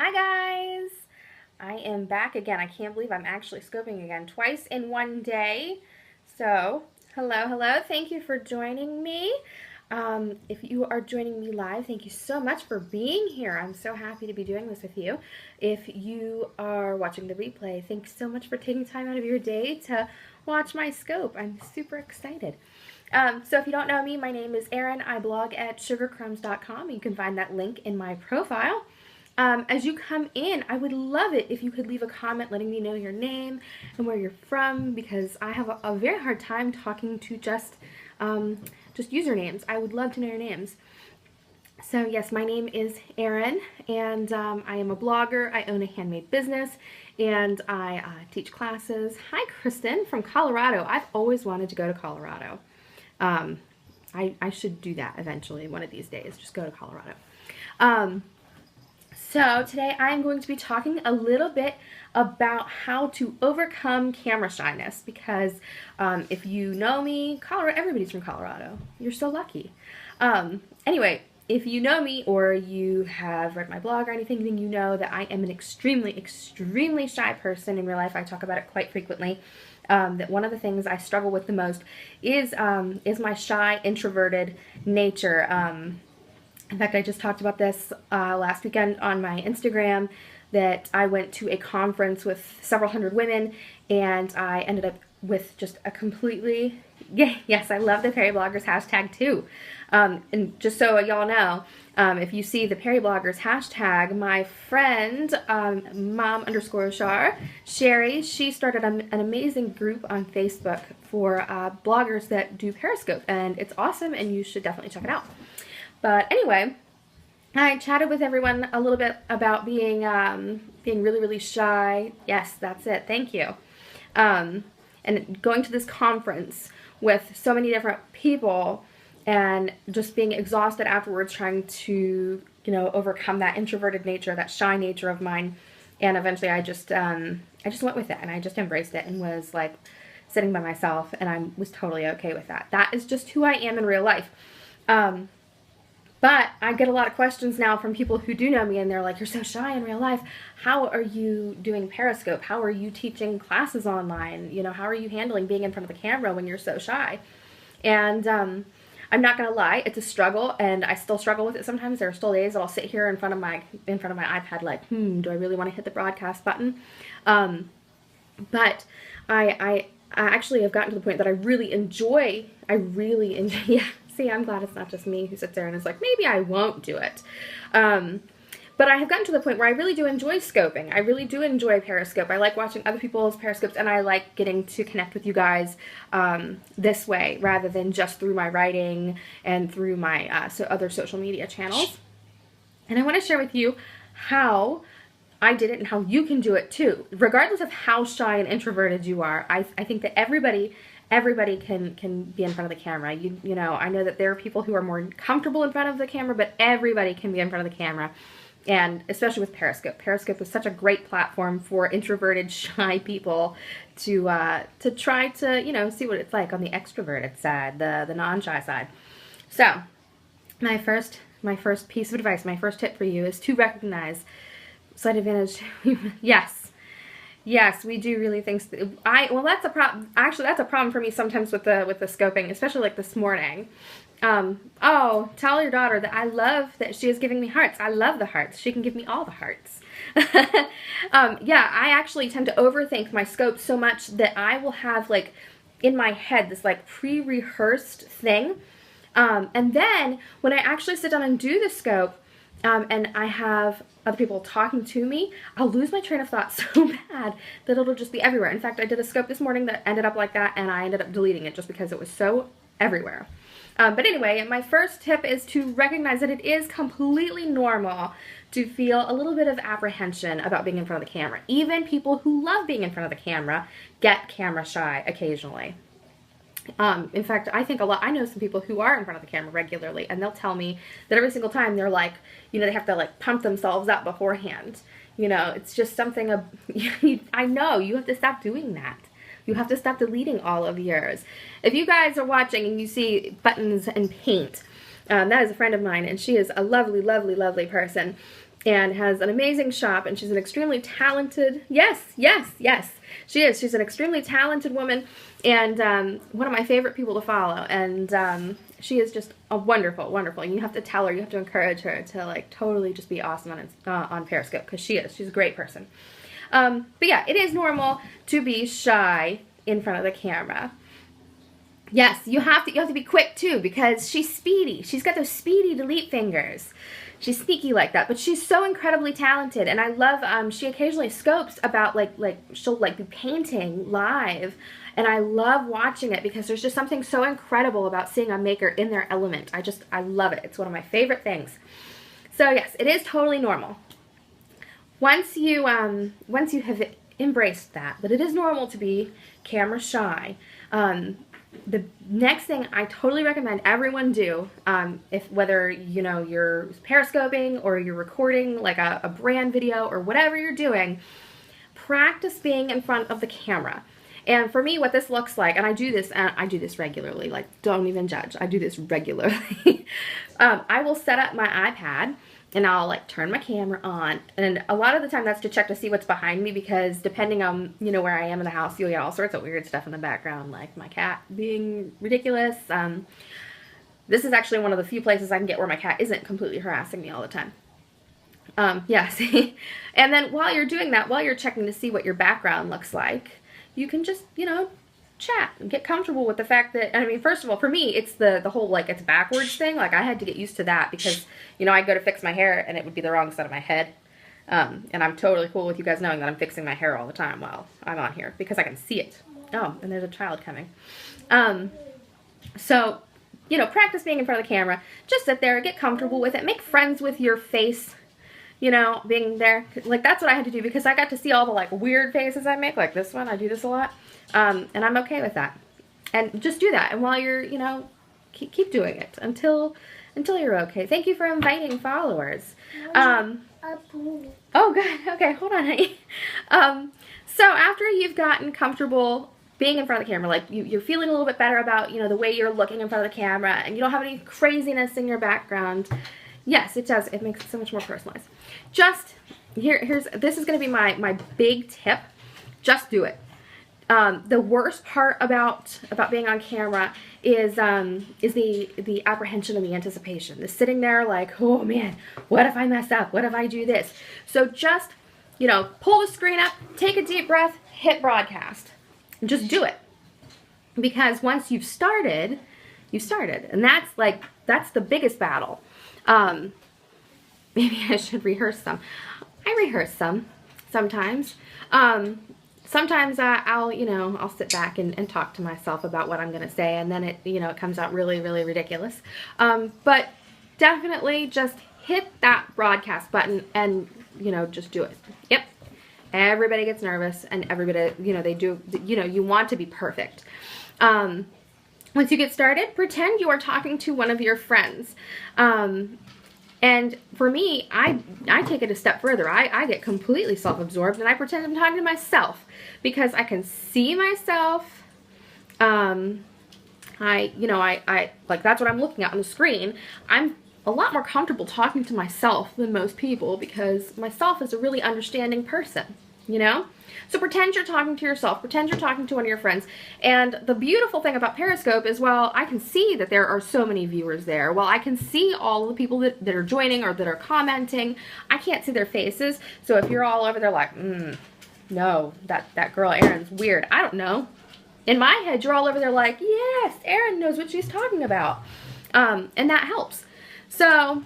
Hi guys! I am back again. I can't believe I'm actually scoping again twice in one day. So, hello. Thank you for joining me. If you are joining me live, thank you so much for being here. I'm so happy to be doing this with you. If you are watching the replay, thanks so much for taking time out of your day to watch my scope. I'm super excited. So if you don't know me, my name is Erin. I blog at sugarcrumbs.com. You can find that link in my profile. As you come in, I would love it if you could leave a comment letting me know your name and where you're from, because I have a very hard time talking to just usernames. I would love to know your names. So yes, my name is Erin, and I am a blogger. I own a handmade business, and I teach classes. Hi, Kristen from Colorado. I've always wanted to go to Colorado. I should do that eventually one of these days, just go to Colorado. So today I'm going to be talking a little bit about how to overcome camera shyness, because if you know me, Colorado, everybody's from Colorado. You're so lucky. Anyway, if you know me or you have read my blog or anything, then you know that I am an extremely shy person in real life. I talk about it quite frequently. That one of the things I struggle with the most is my shy, introverted nature. In fact, I just talked about this last weekend on my Instagram, that I went to a conference with several hundred women, and I ended up with just a completely, yes, I love the Perry Bloggers hashtag too. And just so y'all know, if you see the Perry Bloggers hashtag, my friend, mom_Shar, Sherry, she started an amazing group on Facebook for bloggers that do Periscope, and it's awesome, and you should definitely check it out. But anyway, I chatted with everyone a little bit about being really shy. Yes, that's it. Thank you. And going to this conference with so many different people and just being exhausted afterwards, trying to, overcome that introverted nature, that shy nature of mine. And eventually I just went with it, and I just embraced it and was like sitting by myself, and I was totally okay with that. That is just who I am in real life. But I get a lot of questions now from people who do know me, and they're like, you're so shy in real life. How are you doing Periscope? How are you teaching classes online? How are you handling being in front of the camera when you're so shy? And I'm not going to lie, it's a struggle, and I still struggle with it sometimes. There are still days that I'll sit here in front of my iPad like, do I really want to hit the broadcast button? But I actually have gotten to the point that I really enjoy, yeah. See, I'm glad it's not just me who sits there and is like, maybe I won't do it. But I have gotten to the point where I really do enjoy scoping. I really do enjoy Periscope. I like watching other people's Periscopes, and I like getting to connect with you guys this way, rather than just through my writing and through my other social media channels. And I want to share with you how I did it and how you can do it too. Regardless of how shy and introverted you are, I think that everybody can be in front of the camera. You know, I know that there are people who are more comfortable in front of the camera, but everybody can be in front of the camera. And especially with Periscope. Periscope is such a great platform for introverted, shy people to try to, see what it's like on the extroverted side, the non-shy side. So, my first piece of advice, my first tip for you is to recognize slight advantage. Yes, we do really think. That's a problem. Actually, that's a problem for me sometimes with the scoping, especially like this morning. Oh, tell your daughter that I love that she is giving me hearts. I love the hearts. She can give me all the hearts. Yeah, I actually tend to overthink my scope so much that I will have like in my head this like pre-rehearsed thing. And then when I actually sit down and do the scope, and I have other people talking to me, I'll lose my train of thought so bad that it'll just be everywhere. In fact, I did a scope this morning that ended up like that, and I ended up deleting it just because it was so everywhere. But anyway, my first tip is to recognize that it is completely normal to feel a little bit of apprehension about being in front of the camera. Even people who love being in front of the camera get camera shy occasionally. In fact, I know some people who are in front of the camera regularly, and they'll tell me that every single time they're like, they have to like pump themselves up beforehand. It's just something I know you have to stop doing that. You have to stop deleting all of yours. If you guys are watching and you see buttons and paint, that is a friend of mine, and she is a lovely person. and has an amazing shop, and she's an extremely talented, yes, she is. She's an extremely talented woman, and one of my favorite people to follow, and she is just a wonderful, and you have to tell her, you have to encourage her to like totally just be awesome on Periscope, because she's a great person. But yeah, it is normal to be shy in front of the camera. Yes, you have to be quick too, because she's speedy. She's got those speedy delete fingers. She's sneaky like that, but she's so incredibly talented, and I love, she occasionally scopes about, like she'll, like, be painting live, and I love watching it, because there's just something so incredible about seeing a maker in their element. I love it. It's one of my favorite things. So yes, it is totally normal. Once you have embraced that it is normal to be camera shy, the next thing I totally recommend everyone do, whether you're periscoping or you're recording like a brand video or whatever you're doing, practice being in front of the camera. And for me, what this looks like, and I do this regularly, like, don't even judge, I do this regularly. I will set up my iPad, and I'll like turn my camera on, and a lot of the time that's to check to see what's behind me, because depending on where I am in the house, you'll get all sorts of weird stuff in the background, like my cat being ridiculous. This is actually one of the few places I can get where my cat isn't completely harassing me all the time. Yeah, see? And then while you're doing that, while you're checking to see what your background looks like, you can just, chat and get comfortable with the fact that, I mean, first of all, for me, it's the whole, like, it's backwards thing. Like, I had to get used to that, because, I'd go to fix my hair and it would be the wrong side of my head. And I'm totally cool with you guys knowing that I'm fixing my hair all the time while I'm on here, because I can see it. Oh, and there's a child coming. So, practice being in front of the camera. Just sit there, get comfortable with it, make friends with your face, being there. Like, that's what I had to do, because I got to see all the, like, weird faces I make, like this one. I do this a lot. And I'm okay with that. And just do that. And while you're, keep doing it until you're okay. Thank you for inviting followers. Oh, good. Okay, hold on, honey. So after you've gotten comfortable being in front of the camera, like you're feeling a little bit better about, the way you're looking in front of the camera, and you don't have any craziness in your background. Yes, it does. It makes it so much more personalized. Just, this is going to be my big tip. Just do it. The worst part about being on camera is the apprehension and the anticipation. The sitting there like, oh man, what if I mess up? What if I do this? So just, pull the screen up, take a deep breath, hit broadcast. And just do it. Because once you've started. And that's the biggest battle. Maybe I should rehearse some. I rehearse sometimes. Sometimes I'll sit back and talk to myself about what I'm going to say, and then it comes out really, really ridiculous. But definitely just hit that broadcast button and, just do it. Yep. Everybody gets nervous, and everybody, they do, you want to be perfect. Once you get started, pretend you are talking to one of your friends. And for me, I take it a step further. I get completely self-absorbed, and I pretend I'm talking to myself, because I can see myself. Like, that's what I'm looking at on the screen. I'm a lot more comfortable talking to myself than most people, because myself is a really understanding person, So pretend you're talking to yourself. Pretend you're talking to one of your friends. And the beautiful thing about Periscope is, well, I can see that there are so many viewers there. Well, I can see all the people that are joining or that are commenting. I can't see their faces. So if you're all over there like, no, that girl Erin's weird. I don't know. In my head, you're all over there like, yes, Erin knows what she's talking about. And that helps. So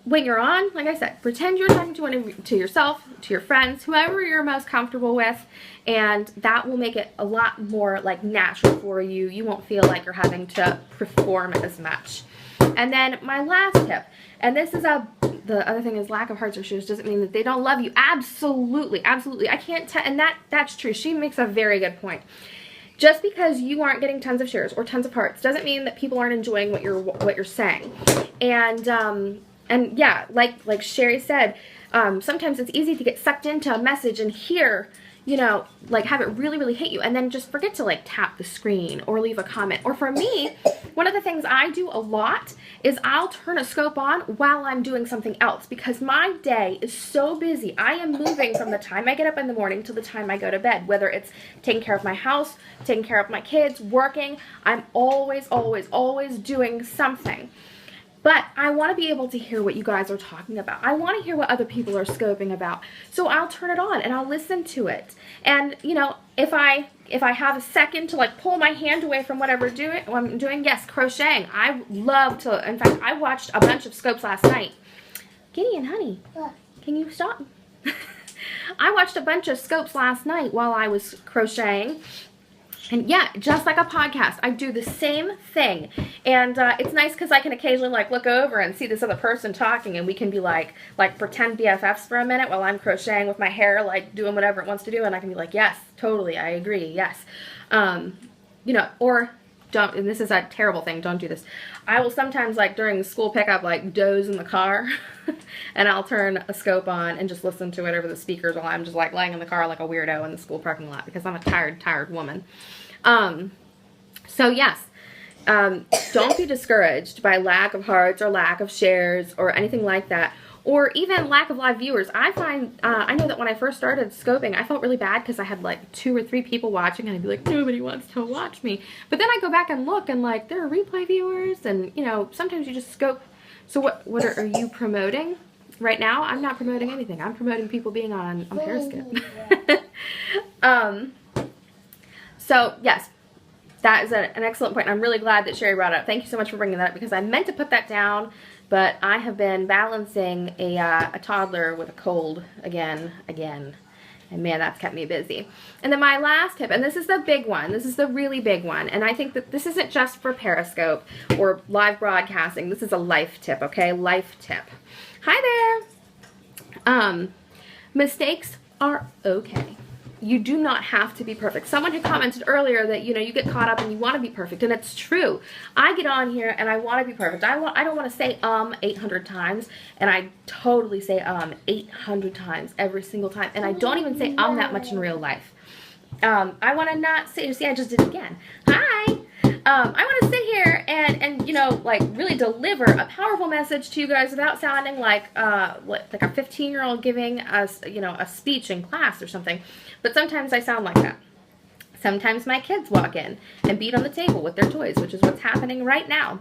when you're on, like I said, pretend you're talking to yourself, to your friends, whoever you're most comfortable with, and that will make it a lot more like natural for you. You won't feel like you're having to perform as much. And then my last tip, and this is the other thing is, lack of hearts or shoes doesn't mean that they don't love you. Absolutely, absolutely. I can't tell, and that's true. She makes a very good point. Just because you aren't getting tons of shares or tons of hearts doesn't mean that people aren't enjoying what you're saying. And yeah, like Sherry said, sometimes it's easy to get sucked into a message and hear, you know, like have it really, really hit you, and then just forget to like tap the screen or leave a comment. Or for me, one of the things I do a lot is I'll turn a scope on while I'm doing something else, because my day is so busy. I am moving from the time I get up in the morning to the time I go to bed, whether it's taking care of my house, taking care of my kids, working. I'm always, always, always doing something. But I want to be able to hear what you guys are talking about. I want to hear what other people are scoping about. So I'll turn it on and I'll listen to it. And, you know, if I have a second to like pull my hand away from whatever I'm doing, yes, crocheting. I love to, in fact, I watched a bunch of scopes last night. Gideon, honey, can you stop? I watched a bunch of scopes last night while I was crocheting. And yeah, just like a podcast, I do the same thing. And it's nice because I can occasionally like look over and see this other person talking, and we can be like pretend BFFs for a minute while I'm crocheting with my hair, like doing whatever it wants to do, and I can be like, yes, totally, I agree, yes. You know, or don't, and this is a terrible thing, don't do this. I will sometimes like during school pickup like doze in the car and I'll turn a scope on and just listen to it over the speakers while I'm just like laying in the car like a weirdo in the school parking lot, because I'm a tired woman. So yes, don't be discouraged by lack of hearts or lack of shares or anything like that, or even lack of live viewers. I find, I know that when I first started scoping, I felt really bad because I had like 2 or 3 people watching, and I'd be like, nobody wants to watch me. But then I go back and look, and like there are replay viewers, and you know, sometimes you just scope. So what are you promoting right now? I'm not promoting anything. I'm promoting people being on Periscope. So yes, that is an excellent point. I'm really glad that Sherry brought it up. Thank you so much for bringing that up, because I meant to put that down, but I have been balancing a toddler with a cold again, and man, that's kept me busy. And then my last tip, and this is the big one, this is the really big one, and I think that this isn't just for Periscope or live broadcasting, this is a life tip, okay? Life tip. Hi there. Mistakes are okay. You do not have to be perfect. Someone had commented earlier that, you know, you get caught up and you want to be perfect, and it's true. I get on here and I want to be perfect. I don't want to say 800 times, and I totally say 800 times every single time, and I don't even say that much in real life. I want to not say, see, I just did it again. Hi. I want to sit here and you know, like really deliver a powerful message to you guys without sounding like a 15-year-old giving us, you know, a speech in class or something. But sometimes I sound like that. Sometimes my kids walk in and beat on the table with their toys, which is what's happening right now.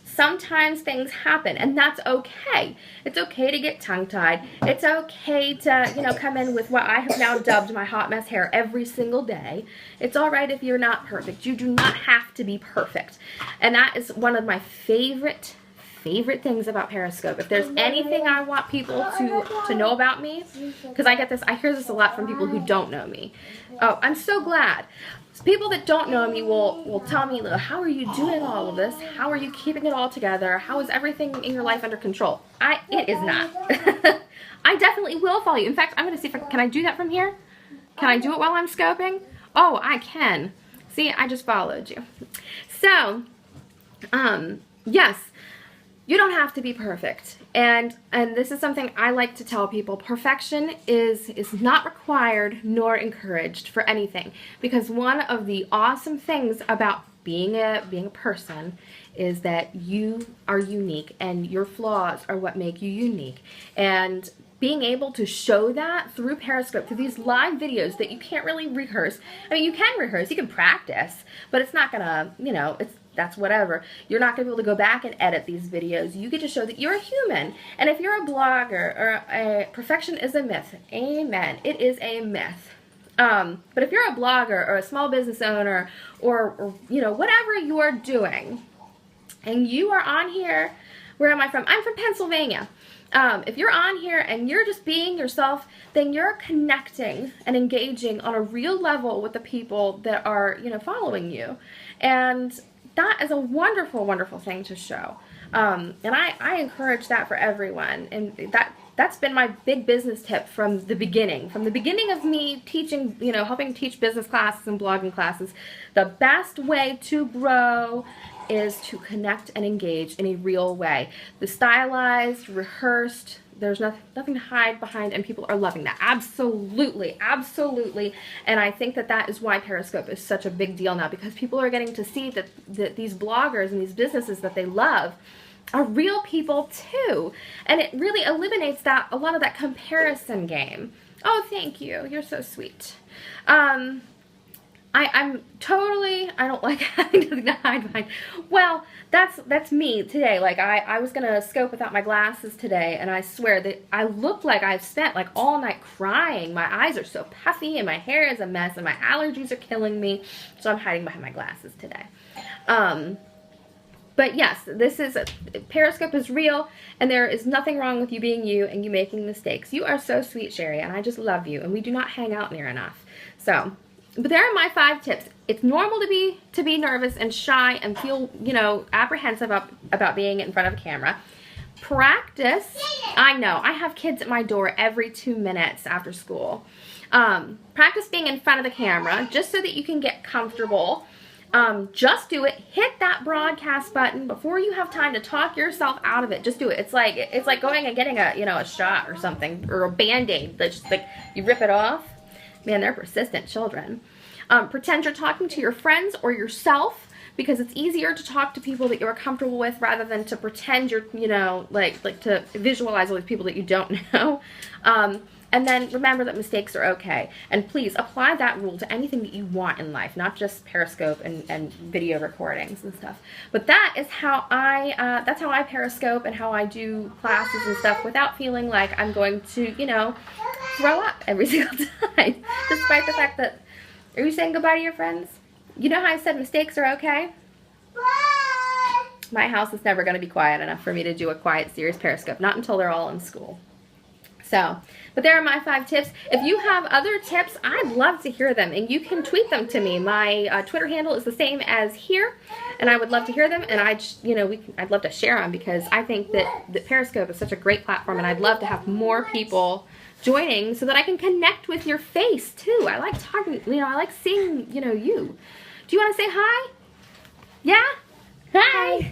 Sometimes things happen, and that's okay. It's okay to get tongue-tied. It's okay to, you know, come in with what I have now dubbed my hot mess hair every single day. It's all right if you're not perfect. You do not have to be perfect. And that is one of my favorite things about Periscope. If there's anything I want people to know about me, because I hear this a lot from people who don't know me. Oh, I'm so glad. People that don't know me will tell me, how are you doing all of this? How are you keeping it all together? How is everything in your life under control? It is not. I definitely will follow you. In fact, I'm going to see if can I do that from here? Can I do it while I'm scoping? Oh, I can. See, I just followed you. So, yes, you don't have to be perfect. And this is something I like to tell people. Perfection is not required nor encouraged for anything. Because one of the awesome things about being a person is that you are unique, and your flaws are what make you unique. And being able to show that through Periscope, through these live videos that you can't really rehearse. I mean, you can rehearse, you can practice, but it's not gonna, you know, that's whatever. You're not going to be able to go back and edit these videos. You get to show that you're a human. And if you're a blogger, or perfection is a myth. Amen. It is a myth. But if you're a blogger or a small business owner, or you know, whatever you are doing, and you are on here, where am I from? I'm from Pennsylvania. If you're on here and you're just being yourself, then you're connecting and engaging on a real level with the people that are, you know, following you. And that is a wonderful, wonderful thing to show. And I encourage that for everyone. And that's been my big business tip from the beginning. From the beginning of me teaching, you know, helping teach business classes and blogging classes, the best way to grow is to connect and engage in a real way. The stylized, rehearsed, there's nothing to hide behind, and people are loving that. Absolutely, absolutely. And I think that that is why Periscope is such a big deal now, because people are getting to see that these bloggers and these businesses that they love are real people too. And it really eliminates a lot of that comparison game. Oh, thank you. You're so sweet. I'm totally, I don't like having nothing to hide behind. Well, that's me today. Like, I was going to scope without my glasses today, and I swear that I look like I've spent like all night crying. My eyes are so puffy, and my hair is a mess, and my allergies are killing me, so I'm hiding behind my glasses today. But yes, Periscope is real, and there is nothing wrong with you being you and you making mistakes. You are so sweet, Sherry, and I just love you, and we do not hang out near enough. So, but there are my 5 tips. It's normal to be nervous and shy and feel, you know, apprehensive about being in front of a camera. Practice. I know, I have kids at my door every 2 minutes after school. Practice being in front of the camera just so that you can get comfortable. Just do it. Hit that broadcast button before you have time to talk yourself out of it. Just do it. It's like going and getting a shot or something, or a Band-Aid that's just like you rip it off. Man, they're persistent children. Pretend you're talking to your friends or yourself, because it's easier to talk to people that you're comfortable with rather than to pretend you're, you know, like to visualize all these people that you don't know. And then remember that mistakes are okay. And please apply that rule to anything that you want in life, not just Periscope and video recordings and stuff. But that is how that's how I Periscope and how I do classes and stuff without feeling like I'm going to, you know, throw up every single time. Despite the fact that, are you saying goodbye to your friends? You know how I said mistakes are okay? My house is never going to be quiet enough for me to do a quiet, serious Periscope. Not until they're all in school. So, but there are my 5 tips. If you have other tips, I'd love to hear them, and you can tweet them to me. My Twitter handle is the same as here, and I would love to hear them, and I'd love to share them, because I think that Periscope is such a great platform, and I'd love to have more people joining so that I can connect with your face too. I like talking, you know, I like seeing, you know, you. Do you want to say hi? Yeah? Hi!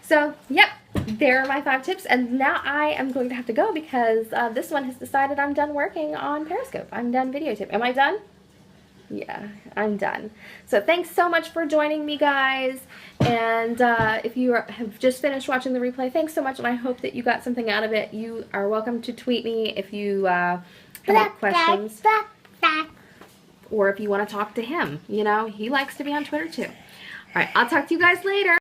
So, yep. There are my 5 tips, and now I am going to have to go because this one has decided I'm done working on Periscope. I'm done videotape. Am I done? Yeah, I'm done. So thanks so much for joining me, guys. And if you have just finished watching the replay, thanks so much, and I hope that you got something out of it. You are welcome to tweet me if you have questions. Or if you want to talk to him. You know, he likes to be on Twitter too. All right, I'll talk to you guys later.